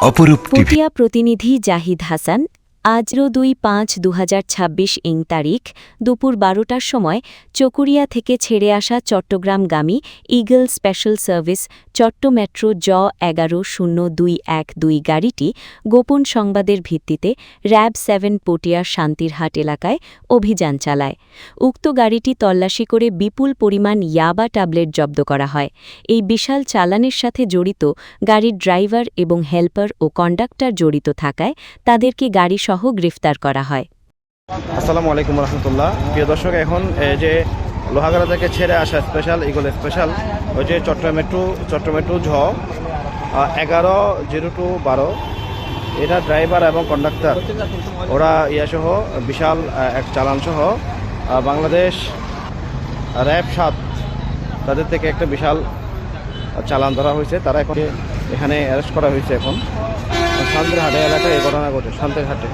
অপরূপ টিভি। পটিয়া প্রতিনিধি জাহিদ হাসান আজ ২/৫/২০২৬ ইং তারিখ দুপুর ১২টার সময় চকুরিয়া থেকে ছেড়ে আসা চট্টগ্রামগামী ইগল স্পেশাল সার্ভিস চট্ট মেট্রো জ ১১০২১২ গাড়িটি গোপন সংবাদের ভিত্তিতে র‍্যাব ৭ পটিয়ার শান্তিরহাট এলাকায় অভিযান চালায়। উক্ত গাড়িটি তল্লাশি করে বিপুল পরিমাণ ইয়াবা ট্যাবলেট জব্দ করা হয়। এই বিশাল চালানের সাথে জড়িত গাড়ির ড্রাইভার এবং হেল্পার ও কন্ডাক্টর জড়িত থাকায় তাদেরকে গাড়িসহ গ্রেফতার করা হয়। আসসালামু আলাইকুম রহমতুল্লাহ। প্রিয় দর্শক, এখন যে লোহাগাড়া থেকে ছেড়ে আসা স্পেশাল ইগল স্পেশাল ওই যে চট্টমেট্রো ঝ ১১/০২/১২ এটা ড্রাইভার এবং কন্ডাক্টর ওরা ইয়াসহ বিশাল এক চালানসহ বাংলাদেশ র‍্যাব ৭ তাদের থেকে একটা বিশাল চালান ধরা হয়েছে। তারা এখন এখানে অ্যারেস্ট করা হয়েছে। এখন শান্তিরহাটে এলাকায় এই ঘটনা ঘটে। শান্তিরহাটে